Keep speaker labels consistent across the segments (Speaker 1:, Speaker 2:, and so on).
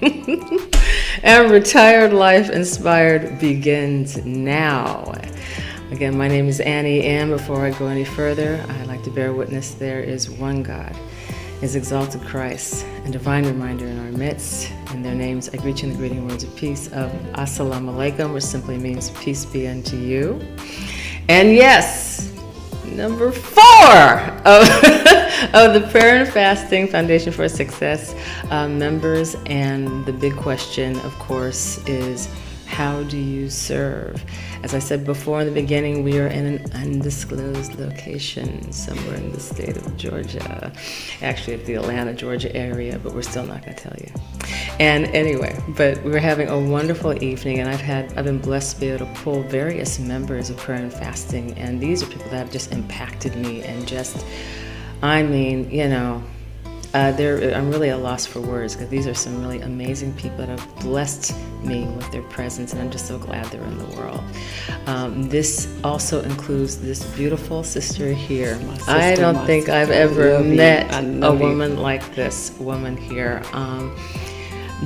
Speaker 1: And Retired Life Inspired begins now. Again, my name is Annie, and before I go any further, I'd like to bear witness there is one God, His exalted Christ, a divine reminder in our midst. In their names, I greet you in the greeting words of peace of Assalamu Alaikum, which simply means peace be unto you. And yes, number 4 of the Prayer Fasting Foundation for Success members. And the big question, of course, is how do you serve? As I said before in the beginning, we are in an undisclosed location somewhere in the state of Georgia. Actually, the Atlanta, Georgia area, but we're still not going to tell you. And anyway, but we're having a wonderful evening, and I've been blessed to be able to pull various members of Prayer and Fasting, and these are people that have just impacted me and just, I mean, you know, I'm really at a loss for words because these are some really amazing people that have blessed me with their presence, and I'm just so glad they're in the world. This also includes this beautiful sister here. I don't think I've ever met a woman like this woman here.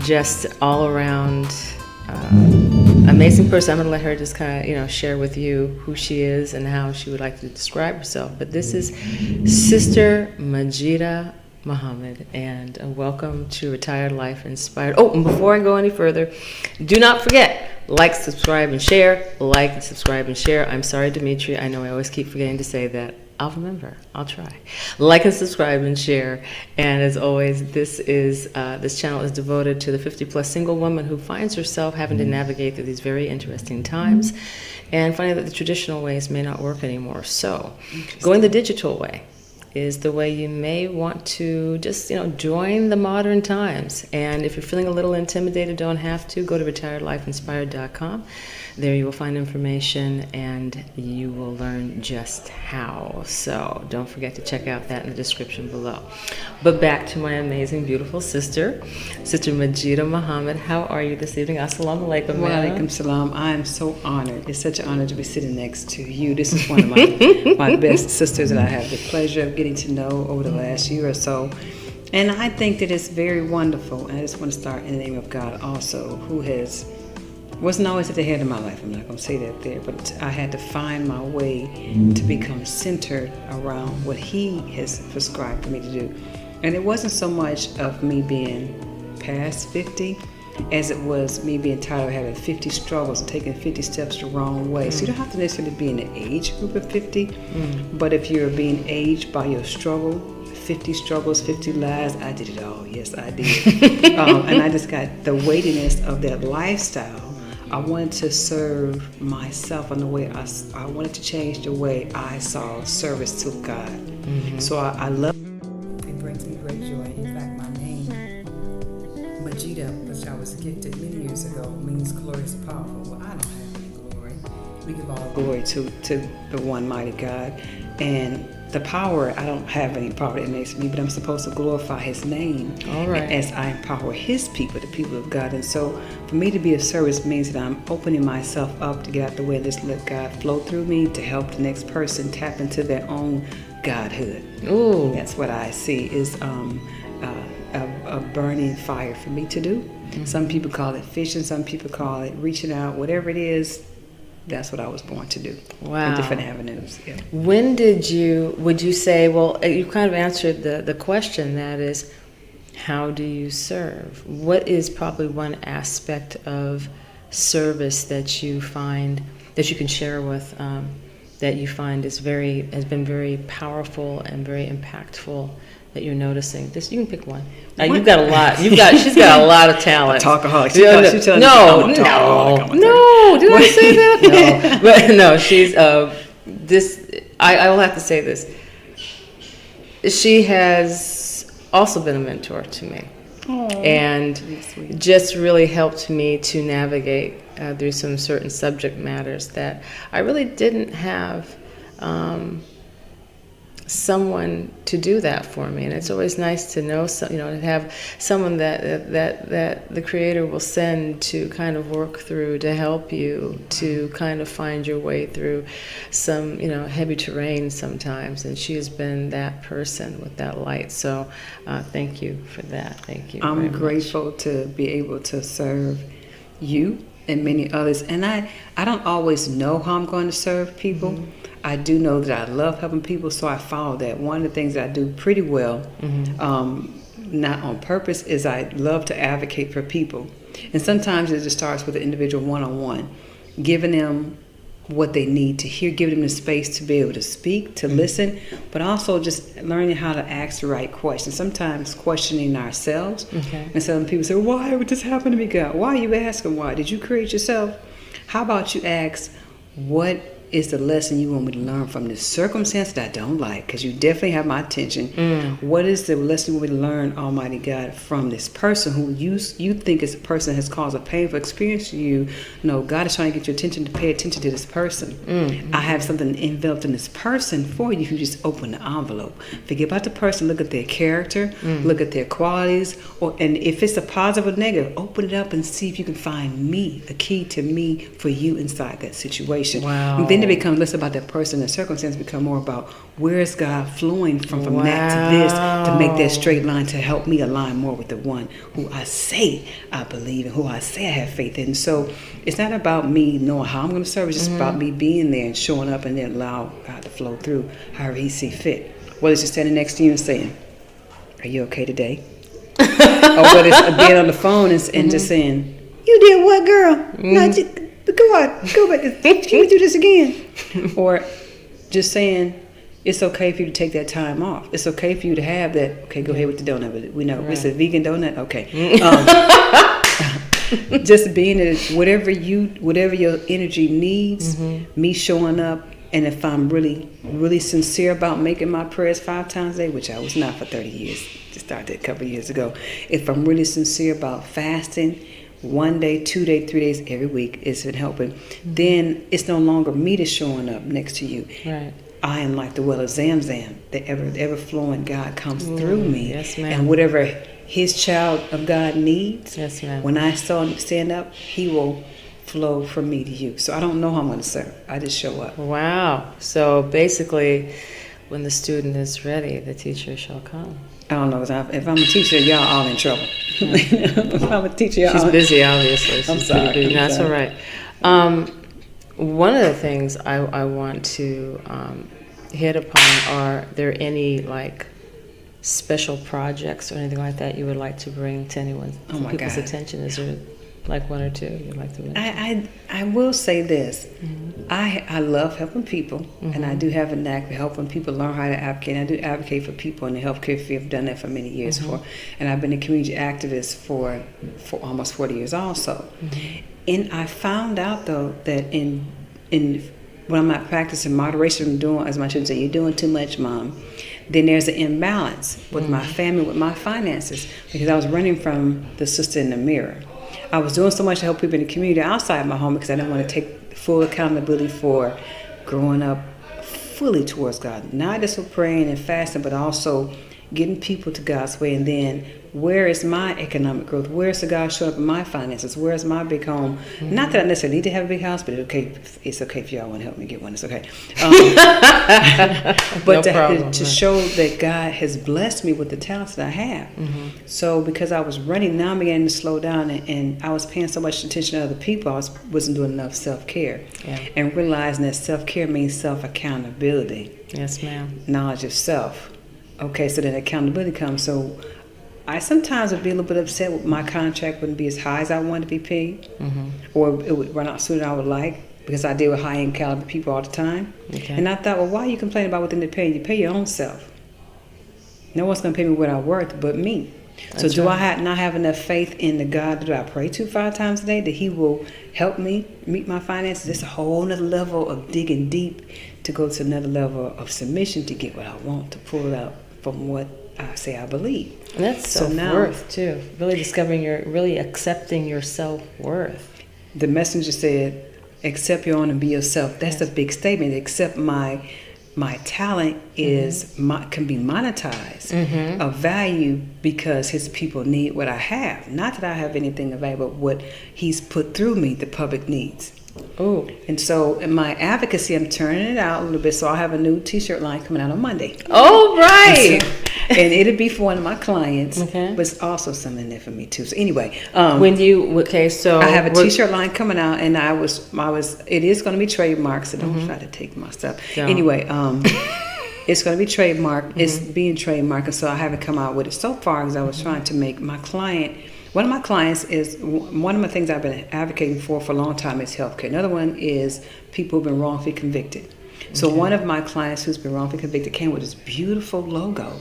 Speaker 1: Just all around amazing person. I'm going to let her just kind of, share with you who she is and how she would like to describe herself. But this is Sister Maajida Muhammad, and welcome to Retired Life Inspired. Oh, and before I go any further, do not forget, like, subscribe, and share. Like and subscribe and share. I'm sorry, Dimitri. I know I always keep forgetting to say that. I'll remember. I'll try. Like and subscribe and share. And as always, this channel is devoted to the 50-plus single woman who finds herself having to navigate through these very interesting times and finding that the traditional ways may not work anymore. So, going the digital way is the way you may want to just, join the modern times. And if you're feeling a little intimidated, don't have to, go to retiredlifeinspired.com. There you will find information and you will learn just how. So don't forget to check out that in the description below. But back to my amazing, beautiful sister, Sister Maajida Muhammad. How are you this evening? Assalamu alaikum.
Speaker 2: Wa alaikum salam. I am so honored. It's such an honor to be sitting next to you. This is one of my best sisters that I have the pleasure of getting to know over the last year or so. And I think that it's very wonderful. And I just want to start in the name of God also, who wasn't always at the head of my life. I'm not going to say that there, but I had to find my way to become centered around what He has prescribed for me to do. And it wasn't so much of me being past 50 as it was me being tired of having 50 struggles and taking 50 steps the wrong way. So you don't have to necessarily be in the age group of 50, but if you're being aged by your struggle, 50 struggles, 50 lies, I did it all. Yes, I did. And I just got the weightiness of that lifestyle. I wanted to serve myself in the way I wanted to change the way I saw service to God. So I love it. It brings me great joy. In fact, my name, Maajida, which I was gifted many years ago, means glorious and powerful. Well, I don't have any glory. We give all glory to the one mighty God. And the power, I don't have any power that makes me, but I'm supposed to glorify His name.
Speaker 1: All right.
Speaker 2: As I empower His people, the people of God. And so for me to be of service means that I'm opening myself up to get out the way. Let's let God flow through me to help the next person tap into their own Godhood.
Speaker 1: Ooh.
Speaker 2: That's what I see is a burning fire for me to do. Some people call it fishing, some people call it reaching out, whatever it is. That's what I was born to do.
Speaker 1: Wow.
Speaker 2: In different avenues. Yeah.
Speaker 1: When would you say, well, you kind of answered the question, that is, how do you serve? What is probably one aspect of service that you find, that you can share with, that you find has been very powerful and very impactful that you're noticing? Just, you can pick one. You've got a lot. She's got a lot of talent.
Speaker 2: Talkaholic.
Speaker 1: No. Did I say that? No. But no, she's I will have to say this. She has also been a mentor to me.
Speaker 2: Aww,
Speaker 1: and just really helped me to navigate through some certain subject matters that I really didn't have someone to do that for me, and it's always nice to know, to have someone that the Creator will send to kind of work through, to help you to kind of find your way through some heavy terrain sometimes, and she has been that person with that light. So thank you for that. Thank you.
Speaker 2: I'm grateful to be able to serve you and many others, and I don't always know how I'm going to serve people. Mm-hmm. I do know that I love helping people, so I follow that. One of the things that I do pretty well, not on purpose, is I love to advocate for people. And sometimes it just starts with an individual one-on-one, giving them what they need to hear, giving them the space to be able to speak, to listen, but also just learning how to ask the right questions. Sometimes questioning ourselves. Okay. And some people say, why would this happen to me, God? Why are you asking why? Did you create yourself? How about you ask, what is the lesson you want me to learn from this circumstance that I don't like? Because you definitely have my attention. What is the lesson you want me to learn, Almighty God, from this person who you think is a person that has caused a painful experience to you? No, God is trying to get your attention to pay attention to this person. I have something enveloped in this person for you if you just open the envelope. Forget about the person, look at their character, look at their qualities, and if it's a positive or negative, open it up and see if you can find me, a key to me for you inside that situation.
Speaker 1: Wow.
Speaker 2: And then it becomes less about that person, the circumstance become more about where is God flowing from that to this, to make that straight line, to help me align more with the one who I say I believe and who I say I have faith in. So it's not about me knowing how I'm going to serve, it's just about me being there and showing up and then allow God to flow through however he see fit. Whether it's just standing next to you and saying, are you okay today? Or whether it's being on the phone and just saying, you did what, girl? No, go back. Can we do this again? Or just saying, it's okay for you to take that time off. It's okay for you to have that. Okay, go ahead with the donut. But we know it's a vegan donut. Okay. Just being whatever your energy needs. Me showing up, and if I'm really, really sincere about making my prayers 5 times a day, which I was not for 30 years, just started a couple of years ago. If I'm really sincere about fasting, 1 day, 2 days, 3 days every week, it's been helping. Then it's no longer me that's showing up next to you. Right. I am like the well of Zamzam. The ever flowing God comes through me.
Speaker 1: Yes, ma'am.
Speaker 2: And whatever his child of God needs,
Speaker 1: yes, ma'am,
Speaker 2: when I stand up, he will flow from me to you. So I don't know how I'm going to serve. I just show up.
Speaker 1: Wow. So basically, when the student is ready, the teacher shall come.
Speaker 2: I don't know. If I'm a teacher, y'all all in trouble. If I'm a teacher, y'all.
Speaker 1: She's busy, obviously.
Speaker 2: I'm sorry.
Speaker 1: Busy. That's all right. One of the things I want to hit upon, are there any special projects or anything like that you would like to bring to people's attention? Is there one or two you'd like to mention?
Speaker 2: I will say this. I love helping people, and I do have a knack for helping people learn how to advocate. I do advocate for people in the healthcare field. I've done that for many years, and I've been a community activist for almost 40 years also. And I found out, though, that in when I'm not practicing moderation, I'm doing, as my children say, you're doing too much, Mom. Then there's an imbalance with my family, with my finances, because I was running from the sister in the mirror. I was doing so much to help people in the community outside my home because I didn't want to take full accountability for growing up fully towards God. Not just for praying and fasting, but also getting people to God's way. And then, where is my economic growth? Where's the God showing up in my finances? Where's my big home? Not that I necessarily need to have a big house, but it's okay if y'all want to help me get one. It's okay. But to show that God has blessed me with the talents that I have. So because I was running, now I'm beginning to slow down, and I was paying so much attention to other people, I wasn't doing enough self-care. And realizing that self-care means self-accountability.
Speaker 1: Yes, ma'am.
Speaker 2: Knowledge of self. Okay, so then accountability comes. So I sometimes would be a little bit upset with my contract wouldn't be as high as I wanted to be paid, or it would run out sooner than I would like, because I deal with high-end caliber people all the time. And I thought, well, why are you complaining about what they're paying? You pay your own self. No one's going to pay me what I'm worth but me. So do I not have enough faith in the God that I pray to 5 times a day, that he will help me meet my finances? It's a whole nother level of digging deep to go to another level of submission to get what I want, to pull it out from what I say I believe.
Speaker 1: And that's self-worth too. Really really accepting your self-worth.
Speaker 2: The messenger said, accept your own and be yourself. That's a big statement. Accept my my talent is can be monetized of value because his people need what I have. Not that I have anything of value, but what he's put through me, the public needs.
Speaker 1: Oh.
Speaker 2: And so in my advocacy, I'm turning it out a little bit. So I have a new T-shirt line coming out on Monday.
Speaker 1: Oh, right.
Speaker 2: And it'll be for one of my clients,
Speaker 1: Okay.
Speaker 2: but it's also something in there for me too. So anyway,
Speaker 1: so
Speaker 2: I have a T-shirt line coming out, and it is going to be trademarked. So don't try to take my stuff.
Speaker 1: Don't.
Speaker 2: Anyway, it's going to be trademarked. It's being trademarked, and so I haven't come out with it so far because I was trying to make my client. One of my clients is one of the things I've been advocating for a long time is healthcare. Another one is people who've been wrongfully convicted. So one of my clients who's been wrongfully convicted came with this beautiful logo,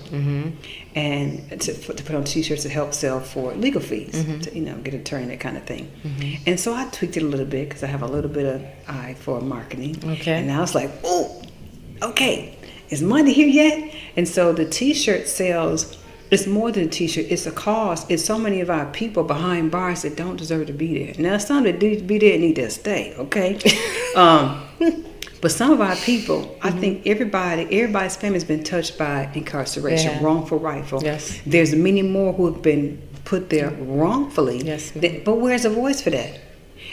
Speaker 2: and to put on T-shirts to help sell for legal fees, to get an attorney, that kind of thing. And so I tweaked it a little bit because I have a little bit of eye for marketing.
Speaker 1: Okay.
Speaker 2: And now it's like, oh, okay, is money here yet? And so the T-shirt sales. It's more than a T-shirt. It's a cause. It's so many of our people behind bars that don't deserve to be there. Now, some that do be there need to stay, okay? But some of our people, I think everybody's family has been touched by incarceration, wrongful, rightful.
Speaker 1: Yes.
Speaker 2: There's many more who have been put there wrongfully.
Speaker 1: Yes.
Speaker 2: But where's the voice for that?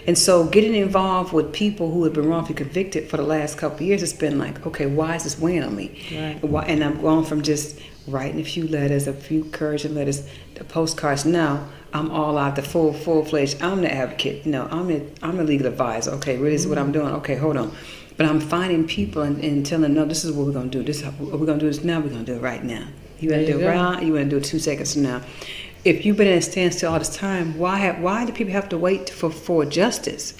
Speaker 2: And so getting involved with people who have been wrongfully convicted for the last couple of years, it's been like, okay, why is this weighing on me?
Speaker 1: Right.
Speaker 2: And I'm going from just writing a few letters, a few encouraging letters, the postcards. Now I'm all out, the full-fledged. I'm the advocate. I'm the legal advisor. Okay, this is what I'm doing. Okay, hold on. But I'm finding people and telling them, no, this is what we're going to do. This is how we're going to do this now. We're going to do it right now. You want to do it right now? You want to do it 2 seconds from now? If you've been in a standstill all this time, why do people have to wait for justice?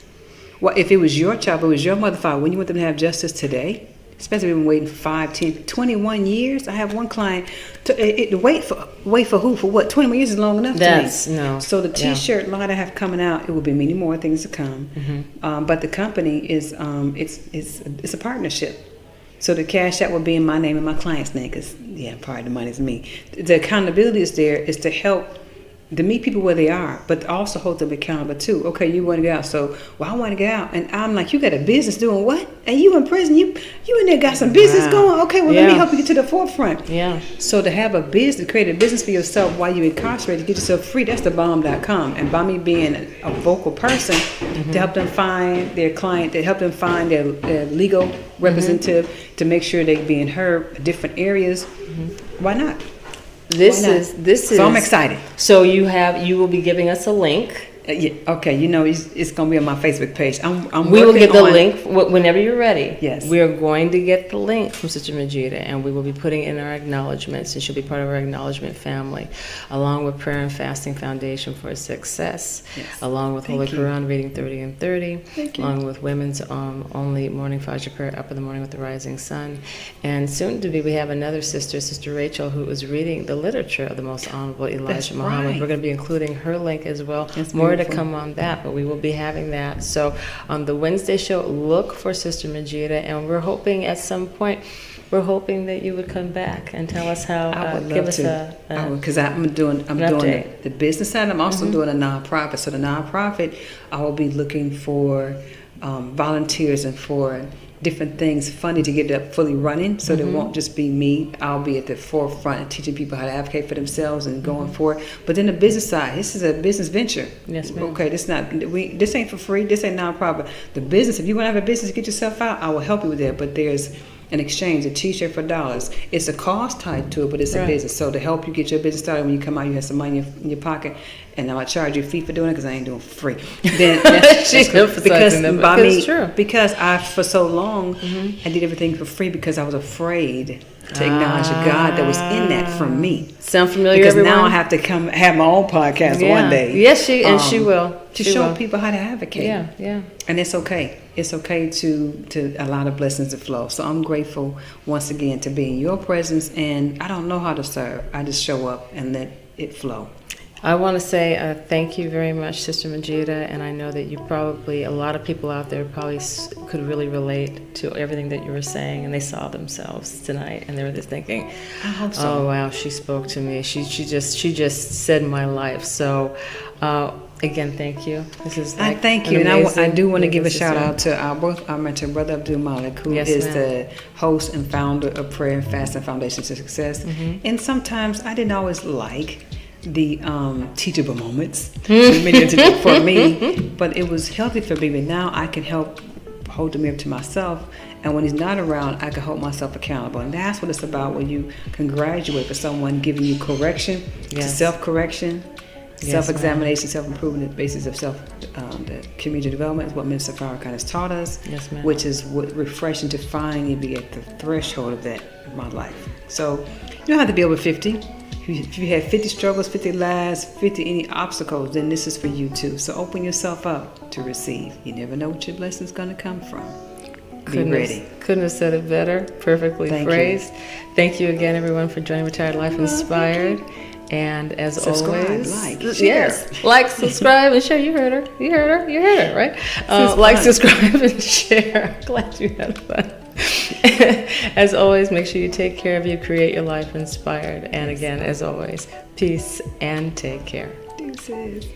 Speaker 2: Well, if it was your child, it was your mother, father, wouldn't you want them to have justice today? Especially if we've been waiting for 5, 10, 21 years. I have one client to wait for who? For what? 21 years is long enough to me.
Speaker 1: No.
Speaker 2: So the T-shirt line I have coming out, it will be many more things to come. But the company is it's a partnership. So the cash out will be in my name and my client's name because, part of the money is me. The accountability is there is to help to meet people where they are, but also hold them accountable too. Okay, you want to get out, so I want to get out, and I'm like, you got a business doing what? And you in prison? You in there got some business going? Okay, well let me help you get to the forefront. Yeah. So to have a business, create a business for yourself while you're incarcerated, get yourself free. That's the bomb.com. And by me being a vocal person to help them find their client, to help them find their legal representative, to make sure they're being heard in different areas. Why not?
Speaker 1: This is.
Speaker 2: So I'm excited.
Speaker 1: So you will be giving us a link.
Speaker 2: Okay, it's going to be on my Facebook page.
Speaker 1: We will get the link whenever you're ready.
Speaker 2: Yes.
Speaker 1: We are going to get the link from Sister Maajida, and we will be putting in our acknowledgments, and she'll be part of our acknowledgement family, along with Prayer and Fasting Foundation for Success, along with Holy Quran Reading 30 and 30, along with Women's Only Morning Fajr Prayer Up in the Morning with the Rising Sun. And soon to be, we have another sister, Sister Rachel, who is reading the literature of the Most Honorable Elijah Muhammad.
Speaker 2: Right.
Speaker 1: We're going to be including her link as well.
Speaker 2: More
Speaker 1: to come on that, but we will be having that. So on the Wednesday show, look for Sister Maajida, and we're hoping at some point, that you would come back and tell us how.
Speaker 2: I would
Speaker 1: give
Speaker 2: love
Speaker 1: us
Speaker 2: to. Because I'm doing the business side. I'm also doing a nonprofit. So the nonprofit, I will be looking for volunteers and for different things, funding to get it up fully running, so that it won't just be me. I'll be at the forefront and teaching people how to advocate for themselves and going for it. But then the business side, this is a business venture.
Speaker 1: Yes, ma'am.
Speaker 2: Okay, this ain't for free. This ain't nonprofit. The business, if you want to have a business, get yourself out, I will help you with that. But there's an exchange, a T-shirt for dollars. It's a cost tied to it, but it's a business. So to help you get your business started, when you come out, you have some money in your pocket, and I'm gonna charge you a fee for doing it because I ain't doing it for free. Then because I for so long I did everything for free because I was afraid to acknowledge the God that was in that from me.
Speaker 1: Sound familiar?
Speaker 2: Because
Speaker 1: everyone?
Speaker 2: Now I have to come have my own podcast one day.
Speaker 1: Yes, she will
Speaker 2: to show people how to advocate.
Speaker 1: Yeah.
Speaker 2: And it's okay. It's okay to allow the blessings to flow. So I'm grateful once again to be in your presence. And I don't know how to serve. I just show up and let it flow.
Speaker 1: I want to say thank you very much, Sister Maajida, and I know that you probably, a lot of people out there probably could really relate to everything that you were saying, and they saw themselves tonight, and they were just thinking,
Speaker 2: I hope so.
Speaker 1: "Oh wow, she spoke to me. She just said my life." So, again, thank you. This is
Speaker 2: I
Speaker 1: like
Speaker 2: thank you,
Speaker 1: an
Speaker 2: and I
Speaker 1: amazing
Speaker 2: do want to give a
Speaker 1: sister.
Speaker 2: shout out to our mentor, Brother Abdul Malik, who
Speaker 1: Yes,
Speaker 2: is
Speaker 1: ma'am.
Speaker 2: the host and founder of Prayer Fasting Foundations to Success. And sometimes I didn't always like the teachable moments for me, but it was healthy for me. But now I can help hold the mirror to myself, and when he's not around, I can hold myself accountable. And that's what it's about, when you can graduate for someone giving you correction, to self-correction, self-examination, self-improvement, the basis of the community development is what Minister Farrakhan has taught us,
Speaker 1: Yes, ma'am.
Speaker 2: which is refreshing to finally be at the threshold of that in my life. So you don't have to be over 50. If you had 50 struggles, 50 lies, 50 any obstacles, then this is for you too. So open yourself up to receive. You never know what your blessing's going to come from. Be ready.
Speaker 1: Couldn't have said it better. Perfectly
Speaker 2: Thank
Speaker 1: phrased. Thank you again, everyone, for joining Retired Life Inspired. And as
Speaker 2: Subscribe,
Speaker 1: always,
Speaker 2: like, share.
Speaker 1: yes, like, subscribe, and share. You heard her. You heard her. You heard her, right? Like, subscribe, and share. Glad you had fun. As always, make sure you take care of you, create your life inspired. And again, as always, peace and take care.
Speaker 2: Deuces.